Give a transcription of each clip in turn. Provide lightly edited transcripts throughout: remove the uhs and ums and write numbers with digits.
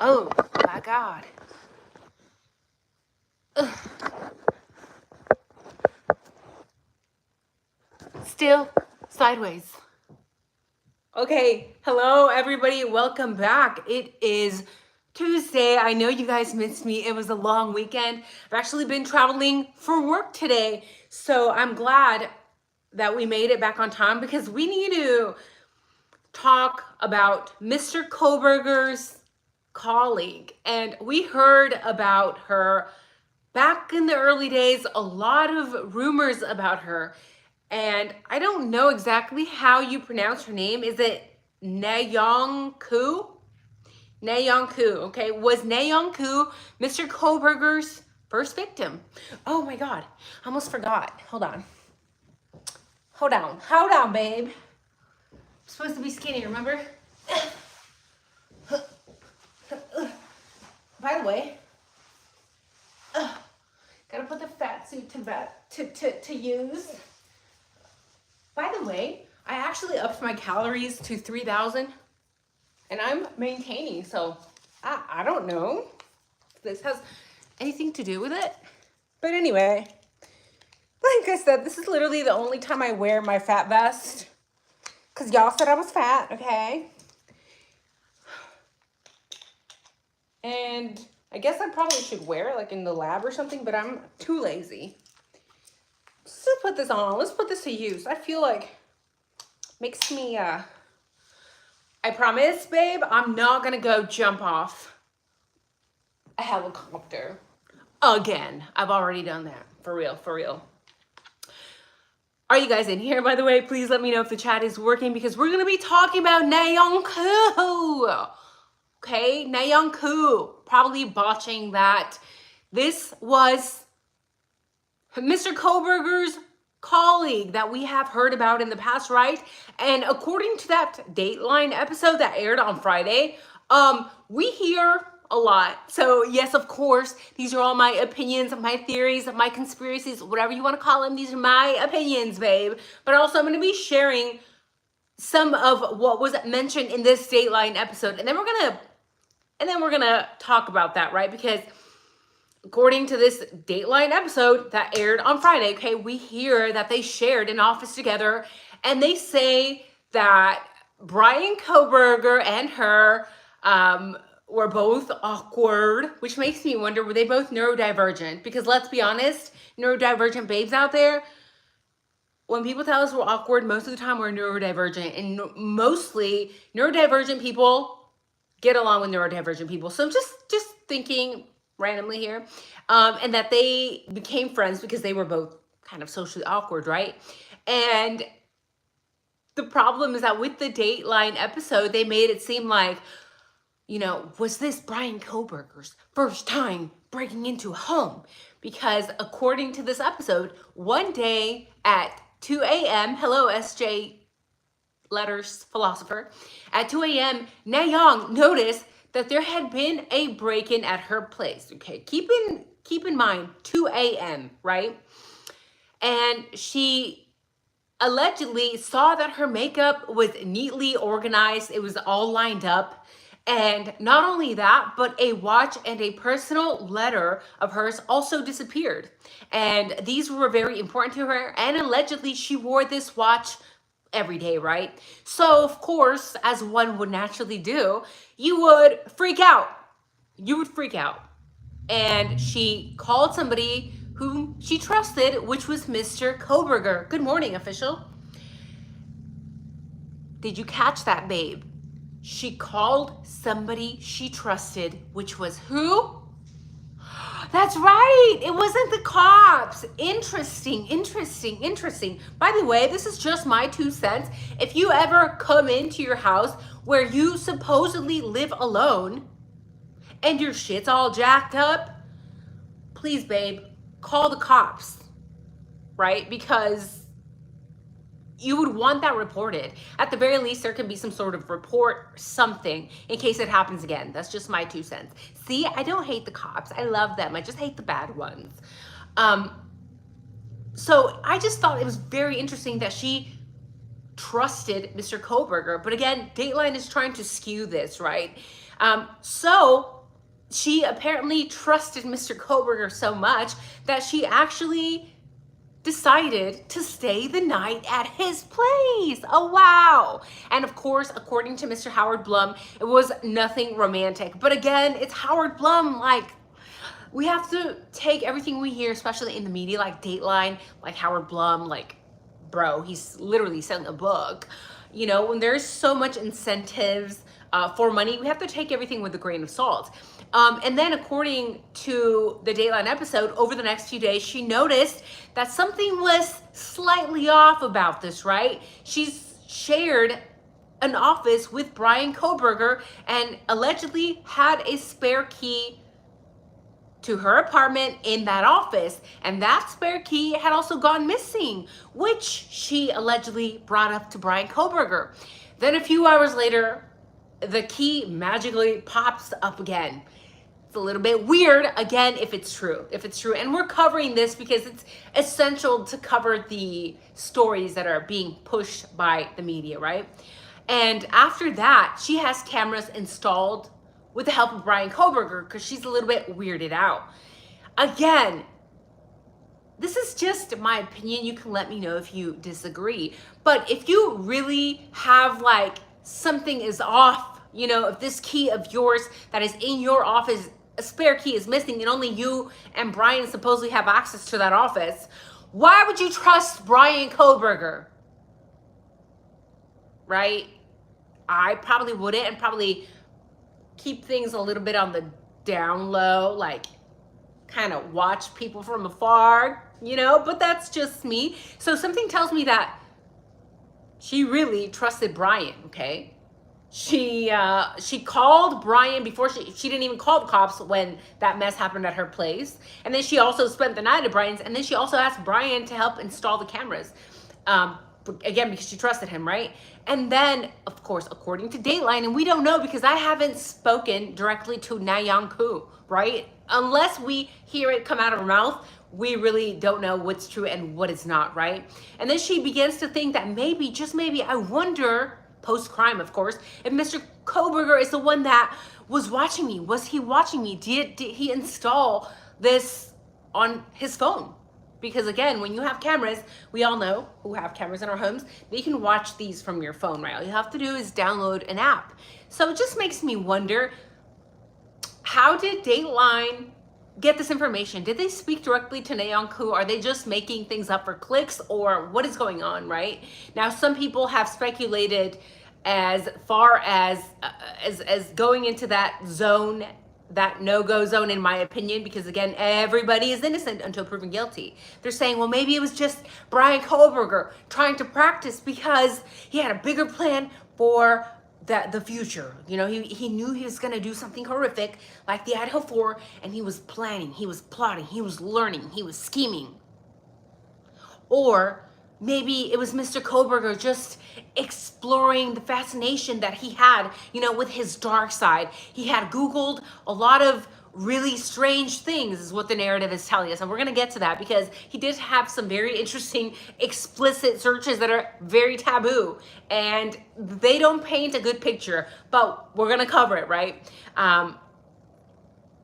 Oh my God. Ugh. Still sideways. Okay, hello everybody, welcome back. It is Tuesday. I know you guys missed me. It was a long weekend. I've actually been traveling for work today, so I'm glad that we made it back on time because we need to talk about Mr. Kohberger's colleague. And we heard about her back in the early days, a lot of rumors about her. And I don't know exactly how you pronounce her name. Is it Naon Koo? Naon Koo, okay? Was Naon Koo Mr. Kohberger's first victim? Oh my God, I almost forgot. Hold on, babe. I'm supposed to be skinny, remember? By the way, gotta put the fat suit to use. By the way, I actually upped my calories to 3,000 and I'm maintaining, so I don't know if this has anything to do with it. But anyway, like I said, this is literally the only time I wear my fat vest because y'all said I was fat, okay? And I guess I probably should wear it like in the lab or something, but I'm too lazy. Let's just put this on. Let's put this to use. I feel like makes me, I promise, babe, I'm not gonna go jump off a helicopter again. I've already done that. For real, for real. Are you guys in here, by the way? Please let me know if the chat is working because we're gonna be talking about Naon Koo. Okay, Naon Koo, probably botching that. This was Mr. Kohberger's colleague that we have heard about in the past, right? And according to that Dateline episode that aired on Friday, we hear a lot. So yes, of course, these are all my opinions, my theories, my conspiracies, whatever you want to call them. These are my opinions, babe. But also I'm going to be sharing some of what was mentioned in this Dateline episode. And then we're going to talk about that, right? Because according to this Dateline episode that aired on Friday, okay, we hear that they shared an office together and they say that Brian Kohberger and her were both awkward, which makes me wonder, were they both neurodivergent? Because let's be honest, neurodivergent babes out there, when people tell us we're awkward, most of the time we're neurodivergent, and mostly neurodivergent people get along with neurodivergent people. So just thinking randomly here, and that they became friends because they were both kind of socially awkward, right? And the problem is that with the Dateline episode, they made it seem like, you know, was this Brian Kohberger's first time breaking into a home? Because according to this episode, one day at 2 a.m., hello SJ letters philosopher, at 2 a.m., Naon noticed that there had been a break-in at her place. Okay, keep in mind 2 a.m., right? And she allegedly saw that her makeup was neatly organized. It was all lined up. And not only that, but a watch and a personal letter of hers also disappeared. And these were very important to her. And allegedly she wore this watch every day, right? So of course, as one would naturally do, you would freak out. You would freak out. And she called somebody whom she trusted, which was Mr. Kohberger. Good morning, official. Did you catch that, babe? She called somebody she trusted, which was who? That's right. It wasn't the cops. Interesting. By the way, this is just my 2 cents. If you ever come into your house where you supposedly live alone and your shit's all jacked up, please, babe, call the cops, right? Because you would want that reported. At the very least, there can be some sort of report, something, in case it happens again. That's just my 2 cents. See, I don't hate the cops. I love them. I just hate the bad ones. So I just thought it was very interesting that she trusted Mr. Kohberger. But again, Dateline is trying to skew this, right? So she apparently trusted Mr. Kohberger so much that she actually decided to stay the night at his place. Oh, wow. And of course, according to Mr. Howard Blum, it was nothing romantic. But again, it's Howard Blum. Like, we have to take everything we hear, especially in the media, like Dateline, like Howard Blum, like, bro, he's literally selling a book. You know, when there's so much incentives for money, we have to take everything with a grain of salt. And then according to the Dateline episode, over the next few days, she noticed that something was slightly off about this, right? She's shared an office with Brian Kohberger and allegedly had a spare key to her apartment in that office, and that spare key had also gone missing, which she allegedly brought up to Brian Kohberger. Then a few hours later, the key magically pops up again. It's a little bit weird, again, if it's true. And we're covering this because it's essential to cover the stories that are being pushed by the media, right? And after that, she has cameras installed with the help of Brian Kohberger because she's a little bit weirded out. Again, this is just my opinion. You can let me know if you disagree. But if you really have like something is off, you know, if this key of yours that is in your office, a spare key is missing and only you and Brian supposedly have access to that office, why would you trust Brian Kohberger? Right? I probably wouldn't, and probably keep things a little bit on the down low, like kind of watch people from afar, you know, but that's just me. So something tells me that she really trusted Brian, okay? She called Brian before she didn't even call the cops when that mess happened at her place. And then she also spent the night at Brian's, and then she also asked Brian to help install the cameras. Again, because she trusted him, right? And then, of course, according to Dateline, and we don't know because I haven't spoken directly to Naon, right? Unless we hear it come out of her mouth, we really don't know what's true and what is not, right? And then she begins to think that maybe, just maybe, I wonder, post-crime, of course, if Mr. Kohberger is the one that was watching me. Was he watching me? Did he install this on his phone? Because again, when you have cameras, we all know who have cameras in our homes, they can watch these from your phone, right? All you have to do is download an app. So it just makes me wonder, how did Dateline get this information? Did they speak directly to Naon? Are they just making things up for clicks, or what is going on, right? Now, some people have speculated as far as going into that zone, that no-go zone, in my opinion, because again, everybody is innocent until proven guilty. They're saying, well, maybe it was just Brian Kohberger trying to practice because he had a bigger plan for the future. You know, he knew he was going to do something horrific like the IDAHO4, and he was planning, he was plotting, he was learning, he was scheming. Or maybe it was Mr. Kohberger just exploring the fascination that he had, you know, with his dark side. He had Googled a lot of really strange things, is what the narrative is telling us. And we're going to get to that because he did have some very interesting, explicit searches that are very taboo. And they don't paint a good picture, but we're going to cover it, right?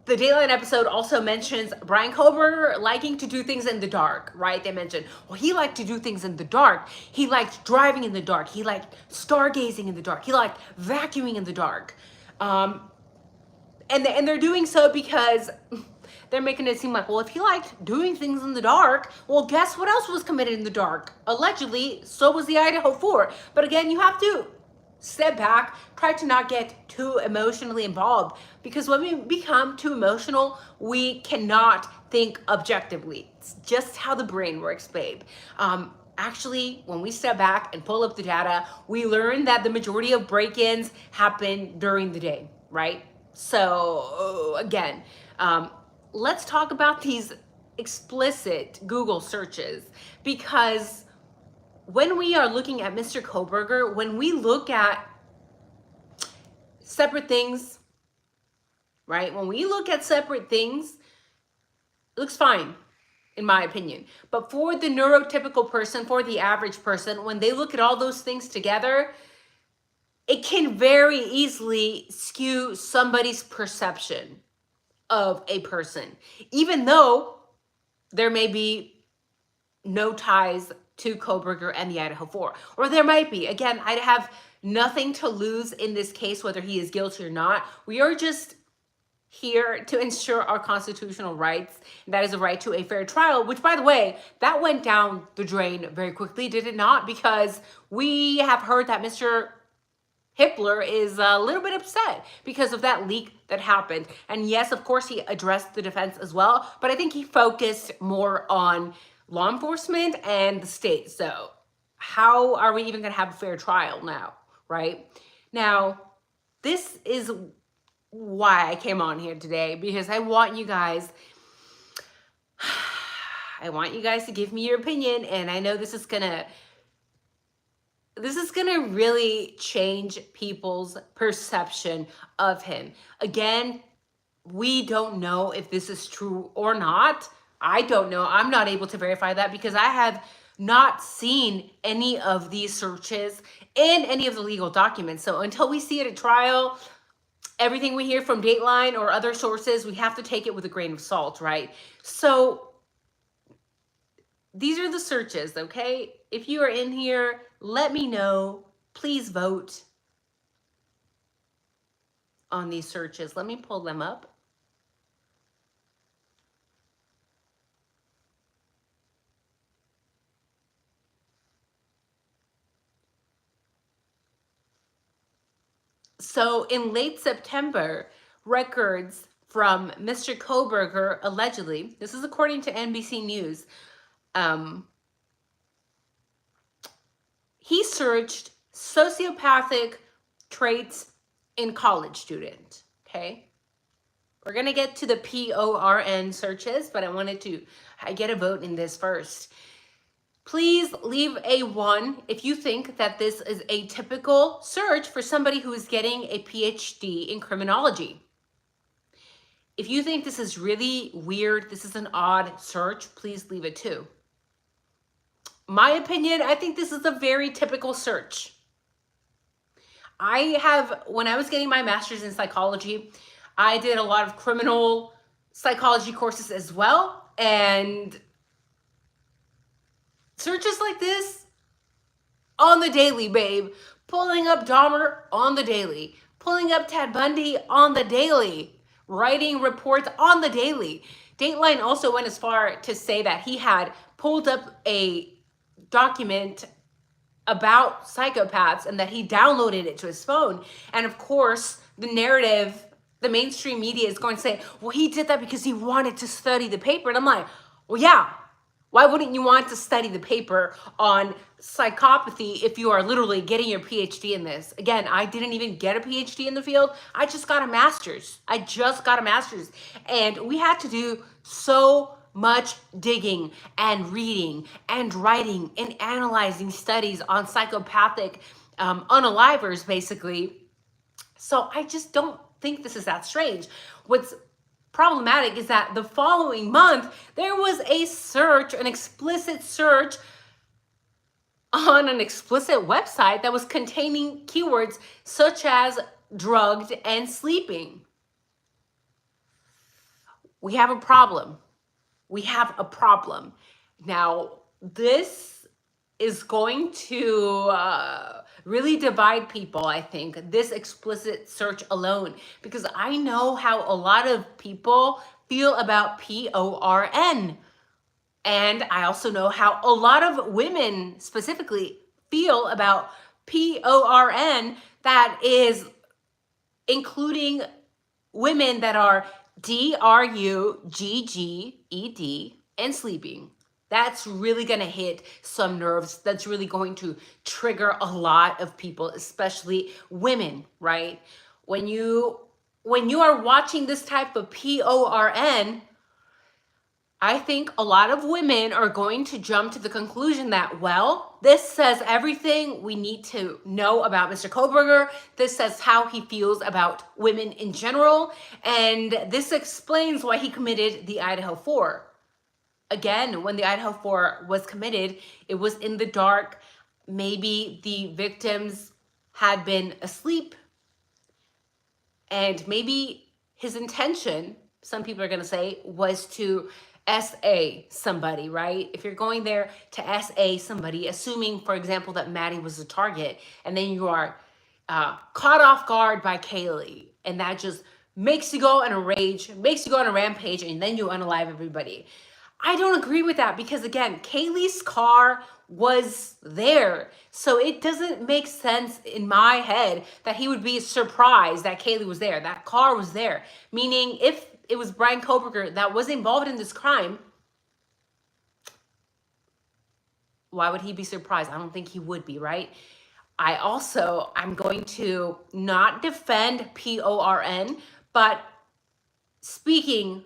The Dateline episode also mentions Brian Kohberger liking to do things in the dark, right? They mentioned, well, he liked to do things in the dark. He liked driving in the dark. He liked stargazing in the dark. He liked vacuuming in the dark. And they're doing so because they're making it seem like, well, if he liked doing things in the dark, well, guess what else was committed in the dark? Allegedly, so was the IDAHO4. But again, you have to step back, try to not get too emotionally involved, because when we become too emotional, we cannot think objectively. It's just how the brain works, babe. Actually, when we step back and pull up the data, we learn that the majority of break-ins happen during the day, right? So again, let's talk about these explicit Google searches, because when we are looking at Mr. Kohberger, when we look at separate things, right? When we look at separate things, it looks fine, in my opinion. But for the neurotypical person, for the average person, when they look at all those things together, it can very easily skew somebody's perception of a person, even though there may be no ties to Kohberger and the IDAHO4, or there might be. Again, I have nothing to lose in this case, whether he is guilty or not. We are just here to ensure our constitutional rights, and that is a right to a fair trial, which, by the way, that went down the drain very quickly, did it not? Because we have heard that Mr. Hippler is a little bit upset because of that leak that happened. And yes, of course, he addressed the defense as well, but I think he focused more on law enforcement and the state. So how are we even going to have a fair trial now, right? Now, this is why I came on here today, because I want you guys to give me your opinion, and I know this is gonna really change people's perception of him. Again, we don't know if this is true or not. I don't know. I'm not able to verify that because I have not seen any of these searches in any of the legal documents. So until we see it at trial, everything we hear from Dateline or other sources, we have to take it with a grain of salt, right? So these are the searches, okay? If you are in here, let me know. Please vote on these searches. Let me pull them up. So in late September, records from Mr. Kohberger allegedly, this is according to NBC News, he searched sociopathic traits in college student, okay? We're gonna get to the PORN searches, but I get a vote in this first. Please leave a 1 if you think that this is a typical search for somebody who is getting a PhD in criminology. If you think this is really weird, this is an odd search, please leave a 2. My opinion, I think this is a very typical search. When I was getting my master's in psychology, I did a lot of criminal psychology courses as well, and searches like this on the daily, babe. Pulling up Dahmer on the daily. Pulling up Ted Bundy on the daily. Writing reports on the daily. Dateline also went as far to say that he had pulled up a document about psychopaths and that he downloaded it to his phone. And of course, the narrative, the mainstream media is going to say, well, he did that because he wanted to study the paper. And I'm like, well, yeah. Why wouldn't you want to study the paper on psychopathy if you are literally getting your PhD in this? Again, I didn't even get a PhD in the field. I just got a master's. And we had to do so much digging and reading and writing and analyzing studies on psychopathic unalivers, basically. So I just don't think this is that strange. What's problematic is that the following month, there was a search, an explicit search on an explicit website that was containing keywords such as drugged and sleeping. We have a problem. Now, this is going to really divide people, I think, this explicit search alone, because I know how a lot of people feel about PORN. And I also know how a lot of women specifically feel about PORN, that is including women that are DRUGGED and sleeping. That's really going to hit some nerves. That's really going to trigger a lot of people, especially women, right? When you are watching this type of PORN, I think a lot of women are going to jump to the conclusion that, well, this says everything we need to know about Mr. Kohberger. This says how he feels about women in general. And this explains why he committed the IDAHO4. Again, when the IDAHO4 was committed, it was in the dark. Maybe the victims had been asleep, and maybe his intention, some people are going to say, was to SA somebody, right? If you're going there to SA somebody, assuming, for example, that Maddie was the target, and then you are caught off guard by Kaylee, and that just makes you go in a rage, makes you go on a rampage, and then you unalive everybody. I don't agree with that because, again, Kaylee's car was there. So it doesn't make sense in my head that he would be surprised that Kaylee was there. That car was there. Meaning, if it was Brian Kohberger that was involved in this crime, why would he be surprised? I don't think he would be, right? I'm going to not defend PORN, but speaking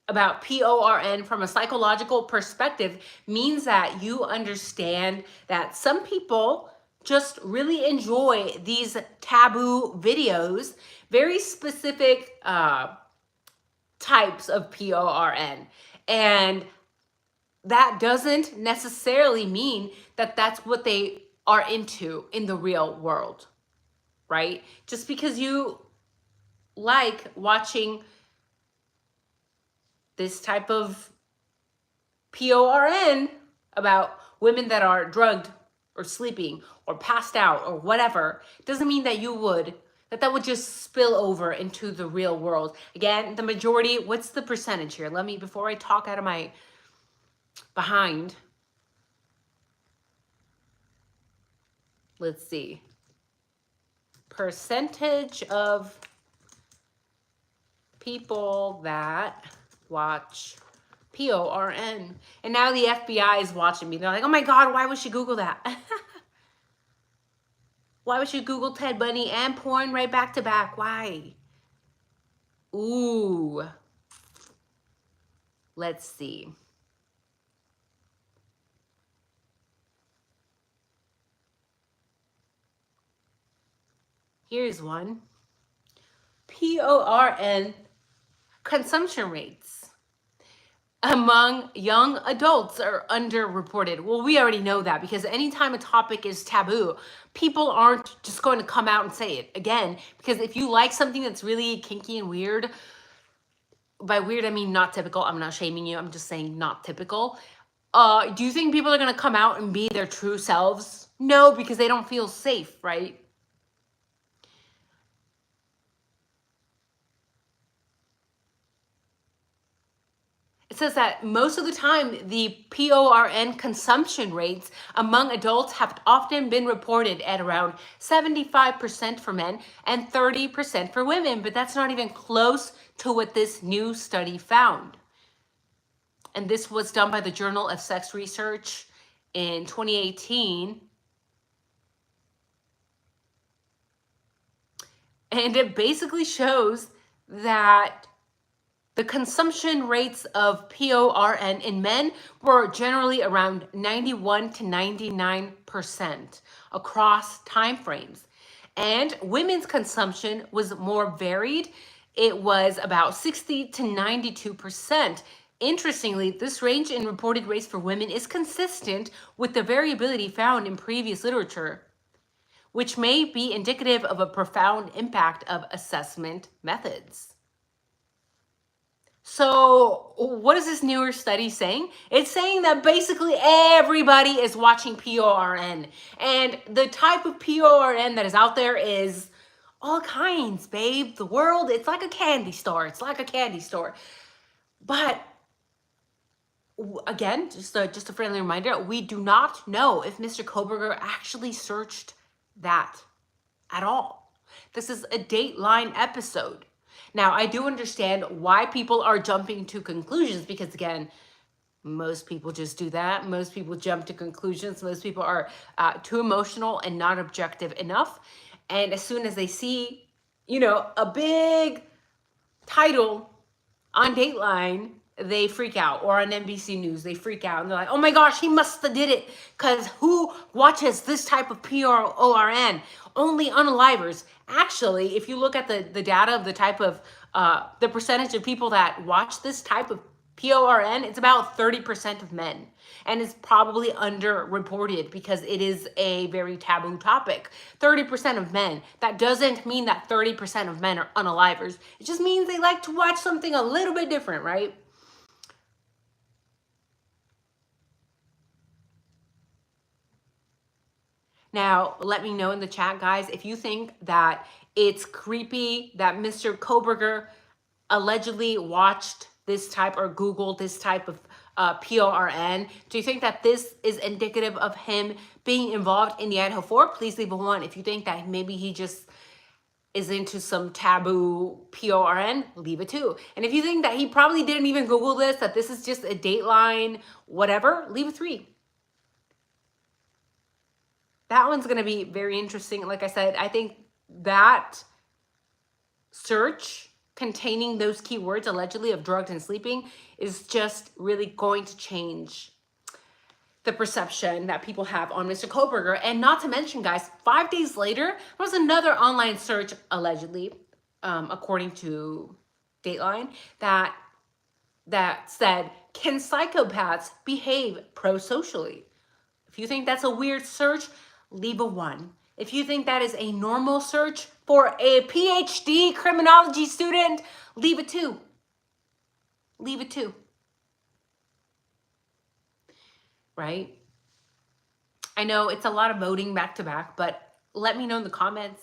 about PORN from a psychological perspective means that you understand that some people just really enjoy these taboo videos, very specific types of PORN. And that doesn't necessarily mean that that's what they are into in the real world, right? Just because you like watching this type of PORN about women that are drugged or sleeping or passed out or whatever, doesn't mean that that would just spill over into the real world. Again, the majority, what's the percentage here? Before I talk out of my behind, let's see. Percentage of people that watch PORN. And now the FBI is watching me. They're like, oh my God, why would she Google that? Why would you Google Ted Bundy and porn right back to back? Why? Ooh. Let's see. Here's one. PORN consumption rates among young adults are underreported. Well, we already know that because anytime a topic is taboo, people aren't just going to come out and say it. Again, because if you like something that's really kinky and weird, by weird I mean not typical. I'm not shaming you. I'm just saying not typical. Do you think people are going to come out and be their true selves? No, because they don't feel safe, right? It says that most of the time, the PORN consumption rates among adults have often been reported at around 75% for men and 30% for women, but that's not even close to what this new study found. And this was done by the Journal of Sex Research in 2018. And it basically shows that the consumption rates of PORN in men were generally around 91 to 99% across timeframes. And women's consumption was more varied. It was about 60 to 92%. Interestingly, this range in reported rates for women is consistent with the variability found in previous literature, which may be indicative of a profound impact of assessment methods. So what is this newer study saying? It's saying that basically everybody is watching PORN. And the type of PORN that is out there is all kinds, babe. The world, it's like a candy store. It's like a candy store. But again, just a friendly reminder, we do not know if Mr. Kohberger actually searched that at all. This is a Dateline episode. Now, I do understand why people are jumping to conclusions because, again, most people just do that. Most people jump to conclusions. Most people are too emotional and not objective enough. And as soon as they see, a big title on Dateline, they freak out. Or on NBC News, they freak out. And they're like, oh my gosh, he must have did it. Because who watches this type of PORN? Only unalivers. Actually, if you look at the data of the type of, the percentage of people that watch this type of PORN, it's about 30% of men. And it's probably underreported because it is a very taboo topic. 30% of men. That doesn't mean that 30% of men are unalivers. It just means they like to watch something a little bit different, right? Now, let me know in the chat, guys, if you think that it's creepy that Mr. Kohberger allegedly watched this type or Googled this type of PORN. Do you think that this is indicative of him being involved in the IDAHO4? Please leave a 1. If you think that maybe he just is into some taboo PORN, leave a 2. And if you think that he probably didn't even Google this, that this is just a Dateline, whatever, leave a 3. That one's going to be very interesting. Like I said, I think that search containing those keywords allegedly of drugged and sleeping is just really going to change the perception that people have on Mr. Kohberger. And not to mention, guys, 5 days later, there was another online search allegedly, according to Dateline, that said, can psychopaths behave pro-socially? If you think that's a weird search, leave a 1. If you think that is a normal search for a PhD criminology student, leave a 2. Leave a 2. Right? I know it's a lot of voting back to back, but let me know in the comments.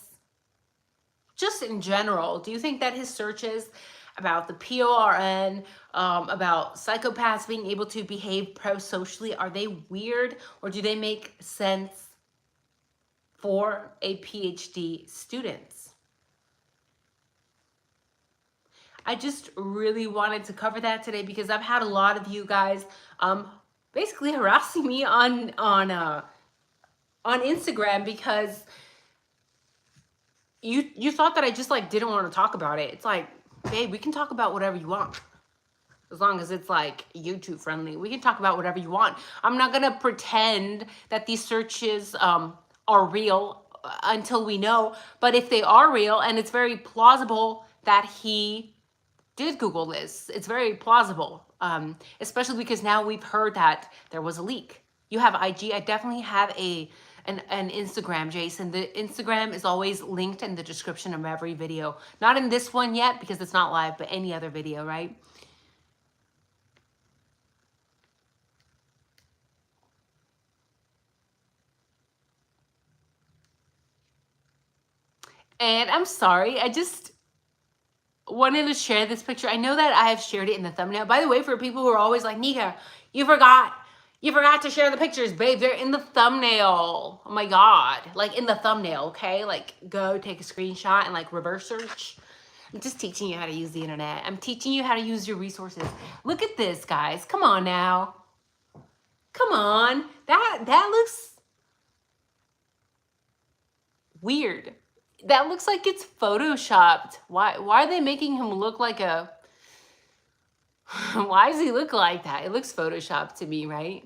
Just in general, do you think that his searches about the PORN, about psychopaths being able to behave pro-socially, are they weird or do they make sense for a PhD students? I just really wanted to cover that today because I've had a lot of you guys basically harassing me on Instagram because you thought that I just like didn't want to talk about it. It's like, babe, we can talk about whatever you want. As long as it's like YouTube friendly, we can talk about whatever you want. I'm not gonna pretend that these searches are real until we know. But if they are real, and it's very plausible that he did Google this, it's very plausible, especially because now we've heard that there was a leak. You have IG. I definitely have an Instagram, Jason. The Instagram is always linked in the description of every video. Not in this one yet because it's not live, but any other video, right? And I'm sorry, I just wanted to share this picture. I know that I have shared it in the thumbnail. By the way, for people who are always like, Nika, you forgot to share the pictures, babe. They're in the thumbnail. Oh my God. Like in the thumbnail, okay? Like go take a screenshot and like reverse search. I'm just teaching you how to use the internet. I'm teaching you how to use your resources. Look at this, guys. Come on now. Come on. That looks weird. That looks like it's photoshopped. Why are they making him look like a... Why does he look like that? It looks photoshopped to me, right?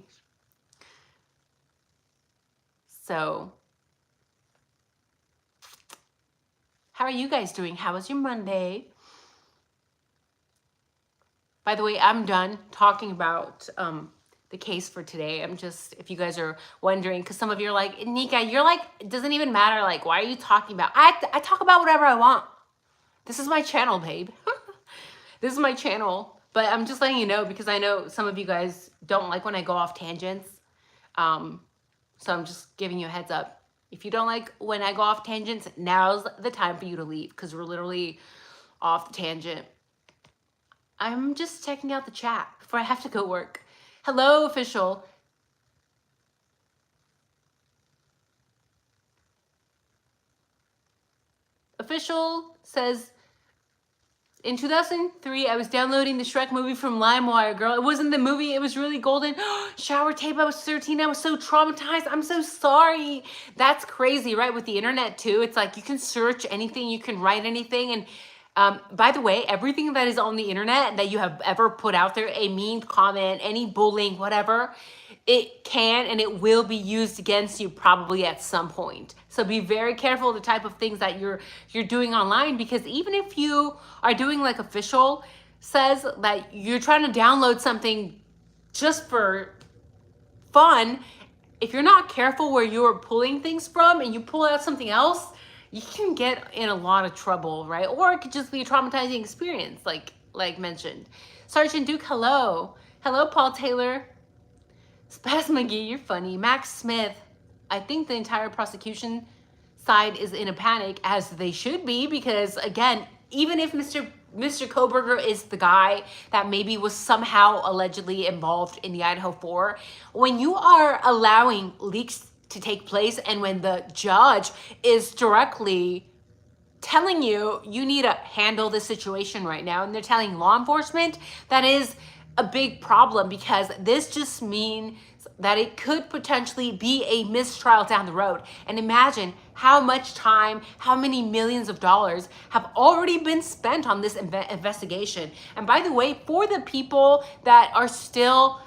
So, how are you guys doing? How was your Monday? By the way, I'm done talking about the case for today. I'm just, if you guys are wondering, because some of you are like, Nika, you're like, it doesn't even matter. Like, why are you talking about? I talk about whatever I want. This is my channel, babe. This is my channel. But I'm just letting you know because I know some of you guys don't like when I go off tangents. So I'm just giving you a heads up. If you don't like when I go off tangents, now's the time for you to leave because we're literally off the tangent. I'm just checking out the chat before I have to go work. Hello, official. Official says, in 2003, I was downloading the Shrek movie from LimeWire, girl. It wasn't the movie. It was really golden. Shower tape. I was 13. I was so traumatized. I'm so sorry. That's crazy, right? With the internet, too. It's like you can search anything. You can write anything. And by the way, everything that is on the internet that you have ever put out there, a mean comment, any bullying, whatever, it can and it will be used against you probably at some point. So be very careful of the type of things that you're doing online, because even if you are doing like official, says that you're trying to download something just for fun, if you're not careful where you're pulling things from and you pull out something else, you can get in a lot of trouble, right? Or it could just be a traumatizing experience, like mentioned. Sergeant Duke, hello. Hello, Paul Taylor. Spaz McGee, you're funny. Max Smith, I think the entire prosecution side is in a panic, as they should be, because again, even if Mr. Kohberger is the guy that maybe was somehow allegedly involved in the IDAHO4, when you are allowing leaks to take place and when the judge is directly telling you you need to handle this situation right now, and they're telling law enforcement, that is a big problem, because this just means that it could potentially be a mistrial down the road. And imagine how much time, how many millions of dollars have already been spent on this investigation. And by the way, for the people that are still,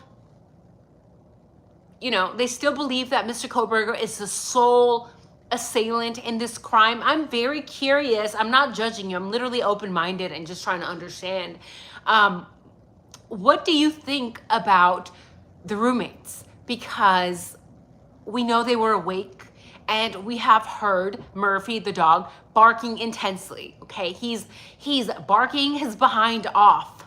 you know, they still believe that Mr. Kohberger is the sole assailant in this crime, I'm very curious. I'm not judging you. I'm literally open-minded and just trying to understand. What do you think about the roommates? Because we know they were awake, and we have heard Murphy, the dog, barking intensely, okay? He's barking his behind off.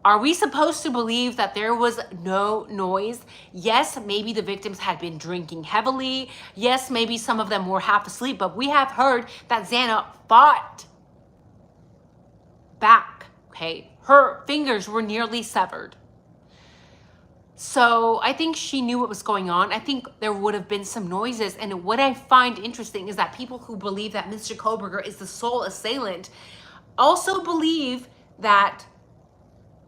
Are we supposed to believe that there was no noise? Yes, maybe the victims had been drinking heavily. Yes, maybe some of them were half asleep, but we have heard that Xana fought back, okay? Her fingers were nearly severed. So I think she knew what was going on. I think there would have been some noises. And what I find interesting is that people who believe that Mr. Kohberger is the sole assailant also believe that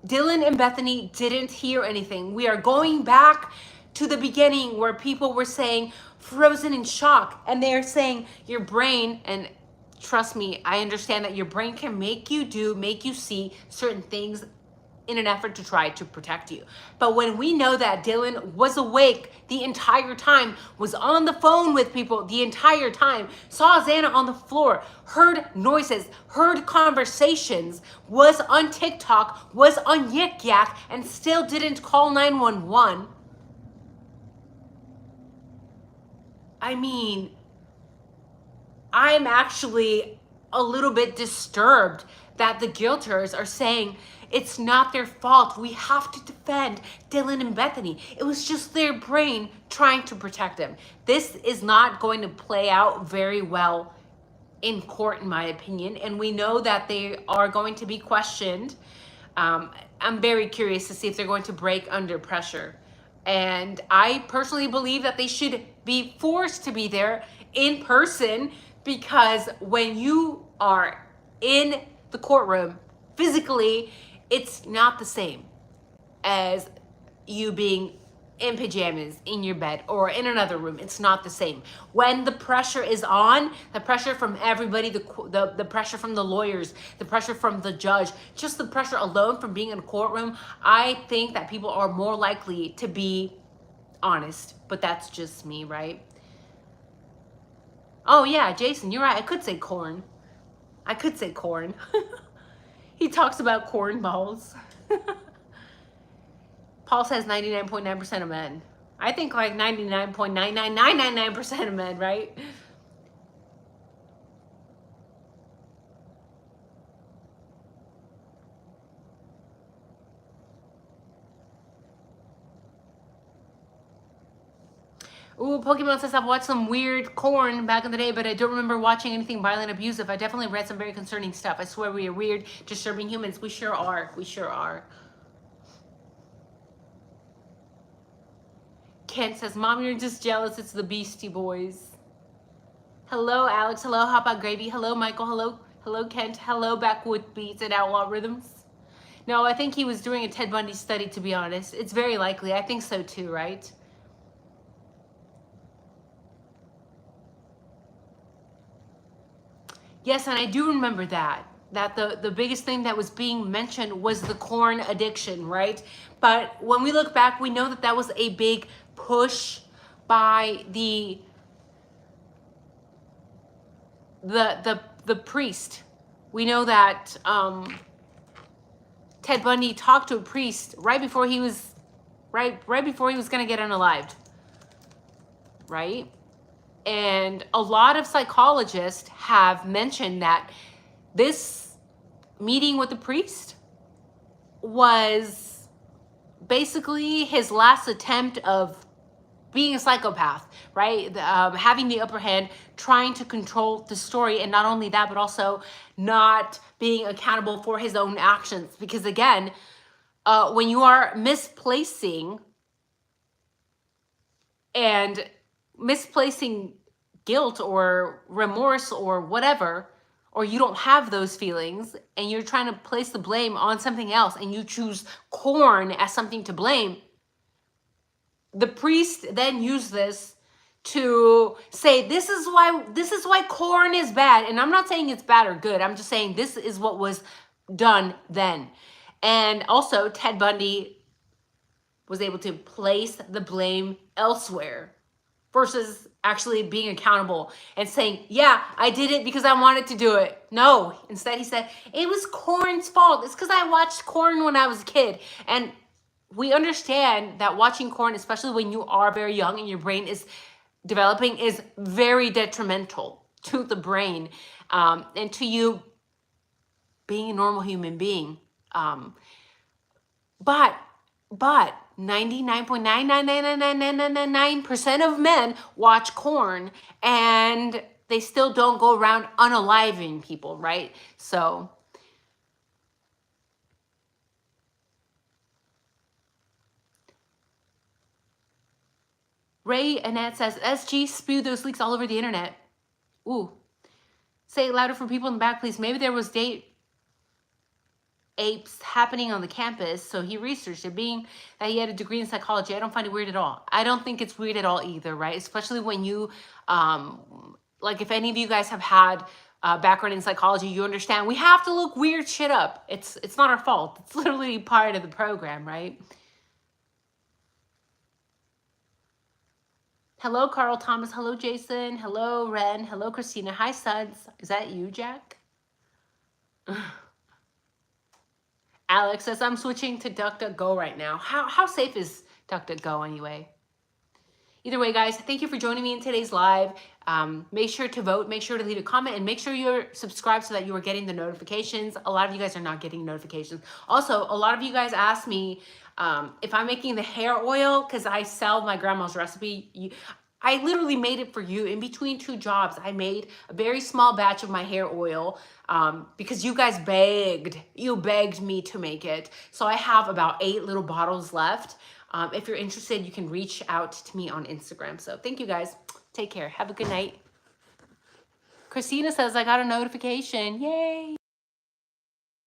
Dylan and Bethany didn't hear anything. We are going back to the beginning where people were saying frozen in shock, and they're saying your brain, and trust me, I understand that your brain can make you see certain things in an effort to try to protect you. But when we know that Dylan was awake the entire time, was on the phone with people the entire time, saw Xana on the floor, heard noises, heard conversations, was on TikTok, was on Yik Yak, and still didn't call 911. I mean, I'm actually a little bit disturbed that the guilters are saying it's not their fault. We have to defend Dylan and Bethany. It was just their brain trying to protect them. This is not going to play out very well in court, in my opinion. And we know that they are going to be questioned. I'm very curious to see if they're going to break under pressure. And I personally believe that they should be forced to be there in person, because when you are in the courtroom physically, it's not the same as you being in pajamas in your bed or in another room. It's not the same. When the pressure is on, the pressure from everybody, the pressure from the lawyers, the pressure from the judge, just the pressure alone from being in a courtroom, I think that people are more likely to be honest. But that's just me, right? Oh yeah, Jason, you're right. I could say corn. I could say corn. He talks about corn balls. Paul says 99.9% of men. I think like 99.99999% of men, right? Ooh, Pokemon says, I've watched some weird corn back in the day, but I don't remember watching anything violent, abusive. I definitely read some very concerning stuff. I swear we are weird, disturbing humans. We sure are. We sure are. Kent says, Mom, you're just jealous. It's the Beastie Boys. Hello, Alex. Hello, Hot Pot Gravy. Hello, Michael. Hello, Kent. Hello, Backwood Beats and Outlaw Rhythms. No, I think he was doing a Ted Bundy study, to be honest. It's very likely. I think so too, right? Yes, and I do remember that the biggest thing that was being mentioned was the corn addiction, right? But when we look back, we know that that was a big push by the priest, We know that Ted Bundy talked to a priest right before he was going to get unalived, right? And a lot of psychologists have mentioned that this meeting with the priest was basically his last attempt of being a psychopath, right? Having the upper hand, trying to control the story, and not only that, but also not being accountable for his own actions. Because again, when you are misplacing guilt or remorse or whatever, or you don't have those feelings and you're trying to place the blame on something else and you choose corn as something to blame, the priest then used this to say, this is why corn is bad. And I'm not saying it's bad or good. I'm just saying this is what was done then. And also Ted Bundy was able to place the blame elsewhere versus actually being accountable and saying, yeah, I did it because I wanted to do it. No, instead he said, it was corn's fault. It's because I watched corn when I was a kid. And we understand that watching corn, especially when you are very young and your brain is developing, is very detrimental to the brain and to you being a normal human being. But 99.9999999% of men watch corn and they still don't go around unaliving people, right? So Ray Annette says, SG spewed those leaks all over the internet. Ooh. Say it louder for people in the back, please. Maybe there was date apes happening on the campus, so he researched it. Being that he had a degree in psychology, I don't find it weird at all. I don't think it's weird at all either, right? Especially when you, like if any of you guys have had background in psychology, you understand we have to look weird shit up. It's not our fault. It's literally part of the program, right? Hello, Carl Thomas. Hello, Jason. Hello, Ren. Hello, Christina. Hi, Suds. Is that you, Jack? Alex says, I'm switching to DuckDuckGo right now. How safe is DuckDuckGo anyway? Either way, guys, thank you for joining me in today's live. Make sure to vote. Make sure to leave a comment. And make sure you're subscribed so that you are getting the notifications. A lot of you guys are not getting notifications. Also, a lot of you guys asked me if I'm making the hair oil because I sell my grandma's recipe. I literally made it for you. In between two jobs, I made a very small batch of my hair oil because you guys begged me to make it. So I have about 8 little bottles left. If you're interested, you can reach out to me on Instagram. So thank you guys. Take care. Have a good night. Christina says, I got a notification. Yay.